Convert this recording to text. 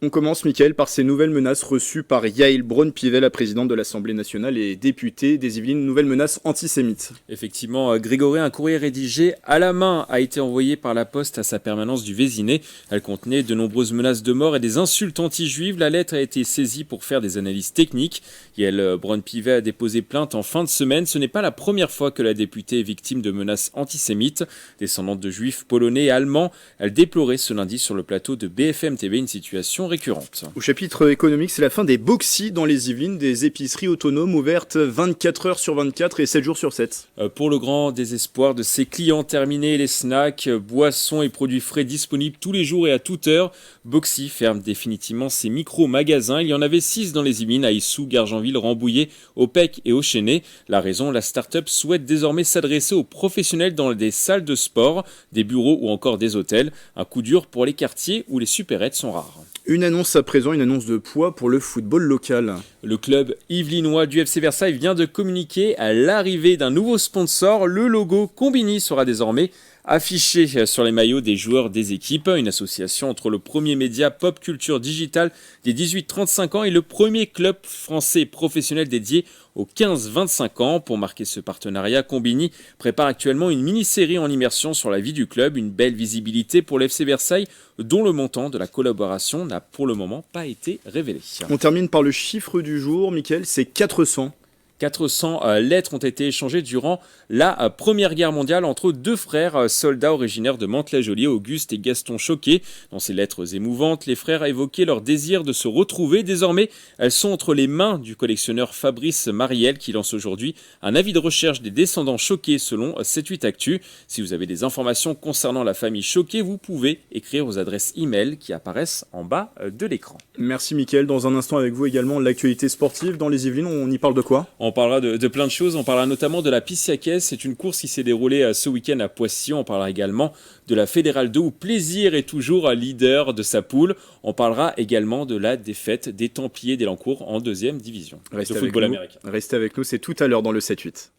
On commence, Mickaël, par ces nouvelles menaces reçues par Yaël Braun-Pivet, la présidente de l'Assemblée nationale et députée des Yvelines. Nouvelles menaces antisémites. Effectivement, Grégory, un courrier rédigé à la main a été envoyé par la poste à sa permanence du Vésinet. Elle contenait de nombreuses menaces de mort et des insultes anti-juives. La lettre a été saisie pour faire des analyses techniques. Yaël Braun-Pivet a déposé plainte en fin de semaine. Ce n'est pas la première fois que la députée est victime de menaces antisémites. Descendante de juifs polonais et allemands, elle déplorait ce lundi sur le plateau de BFM TV une situation récurrente. Au chapitre économique, c'est la fin des boxy dans les Yvelines, des épiceries autonomes ouvertes 24 heures sur 24 et 7 jours sur 7. Pour le grand désespoir de ses clients, terminés les snacks, boissons et produits frais disponibles tous les jours et à toute heure, Boxy ferme définitivement ses micro-magasins. Il y en avait 6 dans les Yvelines, à Issou, Gargenville, Rambouillet, Oppec et Auchenay. La raison, la start-up souhaite désormais s'adresser aux professionnels dans des salles de sport, des bureaux ou encore des hôtels. Un coup dur pour les quartiers où les supérettes sont rares. Une annonce à présent, une annonce de poids pour le football local. Le club yvelinois du FC Versailles vient de communiquer à l'arrivée d'un nouveau sponsor. Le logo Combini sera désormais affiché sur les maillots des joueurs des équipes. Une association entre le premier média pop culture digital des 18-35 ans et le premier club français professionnel dédié aux 15-25 ans. Pour marquer ce partenariat, Combini prépare actuellement une mini-série en immersion sur la vie du club. Une belle visibilité pour l'FC Versailles, dont le montant de la collaboration n'a pour le moment pas été révélé. On termine par le chiffre du jour, Mickaël, c'est 400. 400 lettres ont été échangées durant la Première Guerre mondiale entre deux frères soldats originaires de Mantes-la-Jolie, Auguste et Gaston Choquet. Dans ces lettres émouvantes, les frères évoquaient leur désir de se retrouver. Désormais, elles sont entre les mains du collectionneur Fabrice Mariel qui lance aujourd'hui un avis de recherche des descendants Choquet selon 7-8 Actu. Si vous avez des informations concernant la famille Choquet, vous pouvez écrire aux adresses e-mail qui apparaissent en bas de l'écran. Merci Mickaël. Dans un instant avec vous également, l'actualité sportive dans les Yvelines, on y parle de quoi ? On parlera de plein de choses, on parlera notamment de la Pissiacaise, c'est une course qui s'est déroulée ce week-end à Poissy, on parlera également de la Fédérale 2 où Plaisir est toujours leader de sa poule, on parlera également de la défaite des Templiers d'Elancourt en 2e division. Restez avec nous, c'est tout à l'heure dans le 7-8.